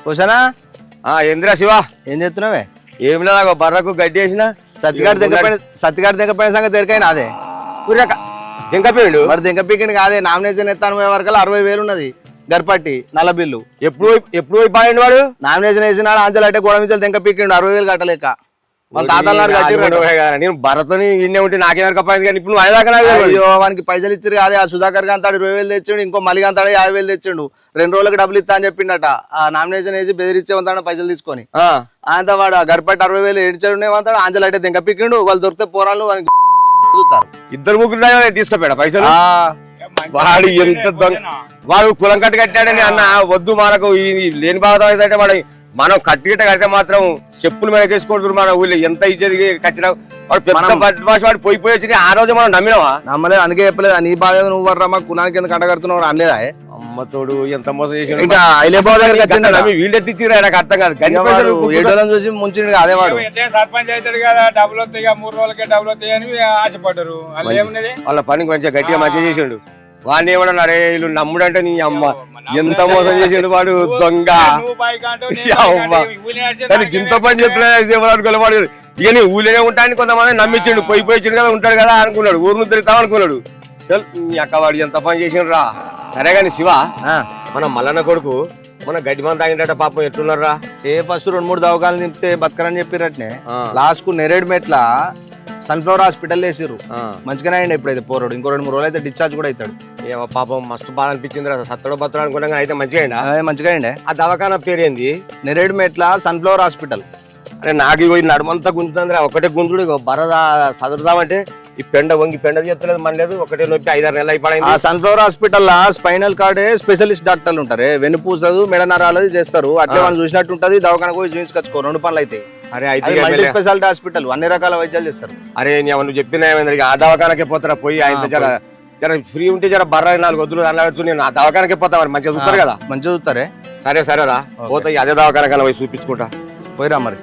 కుషనా ఏంద్రా శివ ఏం చేస్తున్నావే? ఏం లేదు బర్రకు గడ్డి వేసిన సత్తిగాడి దిగపోయిన సంగతి తెరికైనా అదే దింకపోయిండు. మరి దింగపీకింది కాదే నామినేషన్ ఎత్తాను వరకు 60,000 ఉన్నది గర్పట్టి నల్ల బిల్లు. ఎప్పుడు పోయిండు వాడు? నామినేషన్ వేసినాడు అంచెలు అంటే గోడ మీద దింగపీకిండు 60,000 కట్టలేక. మన తాతల నాడు నేను భరత్ని ఇన్నే ఉంటే నాకేం కప్పాయింది కానీ ఇప్పుడు అయ్యేదాకా అయ్యో వానికి పైసలు ఇచ్చారు కాదే. ఆ సుధాకర్ గాంతాడు 20,000 తెచ్చిండు, ఇంకో మలిగాంతాడు 50,000 తెచ్చిండు. 2 రోజులకు డబ్బులు ఇస్తా అని చెప్పిండట. ఆ నామినేషన్ వేసి బెదిరించేవంతాడు పైసలు తీసుకొని. అంత వాడు గర్పట్టి 60,000 ఏడ్చాడు అంచెలు అంటే దింగపీకిండు. వాళ్ళు దొరికితే పోరాళ్ళు చూస్తారు. 2-3 తీసుకుపోయాడు పైసలు. వాడు ఎంత వాడు కులం కట్టాడని అన్న వద్దు మనకు లేని బాధ అయితే వాడు మనం కట్టిగిట్ట కడితే మాత్రం చెప్పులు మీద వేసుకోవద్దు. మన ఊళ్ళో ఎంత ఇచ్చేది కచ్చినా వాడు పెద్ద బద్మాష్ వాడు పోయి వచ్చి ఆ రోజు మనం నమ్మినావా? నమ్మలేదు, అందుకే చెప్పలేదు. నీ బాధ నువ్వు వర్రమ్మా కులానికి ఎందుకు కట్టగడుతున్నావు అనలేదా? అమ్మతోడు ఎంత మోసం చేసి ఇంకా వీళ్ళెట్టిచ్చిరా నాకు అర్థం కాదు. 7 రోజులు చూసి ముంచిండు అదే వాడు. సర్పంచ్ అవుతాడు కదా, డబ్బులు వస్తాయి 3 రోజులకే డబ్బులు వస్తాయి అని ఆశపడ్డారు. వాళ్ళ పని కొంచెం గట్టిగా మంచిగా చేసిండు. వాడిని ఏమన్నా అరే వీళ్ళు నమ్ముడు అంటే నీ అమ్మ ఎంత మోసం చేసిండు వాడు దొంగ. ఇంత పని చెప్పిన వాడు ఇక నీ ఊళ్ళోనే ఉంటాయని కొంతమంది నమ్మించిండు. పోయిచ్చిండు కదా ఉంటాడు కదా అనుకున్నాడు. ఊరు తిరుగుతాం అనుకున్నాడు. చల్ నీ అక్క వాడు ఎంత పని చేసిండు రా. సరే గాని శివ, మన మల్లన్న కొడుకు మన గడ్డి మంది తాగిండట పాపం ఎట్లున్నారా? ఫస్ట్ 2-3 దవాఖాలు నింపితే బతకరని చెప్పిరట్నే లాస్ట్ కు నెరేడ్ మెట్ల సన్ఫ్లవర్ హాస్పిటల్ వేసిర్రు. మంచిగానే అయ్యండి ఇప్పుడైతే పోరాడు. ఇంకో 2-3 రోజులు అయితే డిశ్చార్జ్ కూడా అవుతాడు. ఏమో పాపం మస్తు బాధ అనిపించింది రా. సత్తడో బత్తడో అనుకున్నా అయితే మంచిగా మంచిగా అయ్యండి. ఆ దవాఖానా పేరేంది? నెరేడ్ మెట్ల సన్ఫ్లవర్ హాస్పిటల్. అరే నాకు ఇగో నడుమంతా గుంజుతుంది రా. ఒకటే గుంజుడు ఇగో బరదా సదురుదామంటే ఈ పెండ వంగి పెండ చేస్తలేదు మన లేదు. ఒకటే నొప్పి 5-6 నెలలు అయిపోయింది. ఆ సన్ఫ్లవర్ హాస్పిటల్ స్పైనల్ కార్డే స్పెషలిస్ట్ డాక్టర్లు ఉంటారు. వెన్నుపూసదు మెడ నరాలు చేస్తారు. అట్లా మనం చూసినట్టు ఉంటది. దవాఖాన పోయి చూపించుకొచ్చుకో 2 పనులు అయితే. అరే అయితే మల్టీ స్పెషాలిటీ హాస్పిటల్ అన్ని రకాల వైద్యాలు చేస్తారు. అరే నువ్వు చెప్పిన ఆ దవాఖానకే పోతారా? పోయి ఆయన జర ఫ్రీ ఉంటే జర బర్ర 4 వద్దులు అనవచ్చు. నేను ఆ దవాఖానకే పోతా. మరి మంచిగా చూస్తారు కదా? మంచిగా చూస్తారే. సరే సరేరా పోతాయి. అదే దవాఖాన పోయి చూపించుకుంటా. పోయిరా మరి.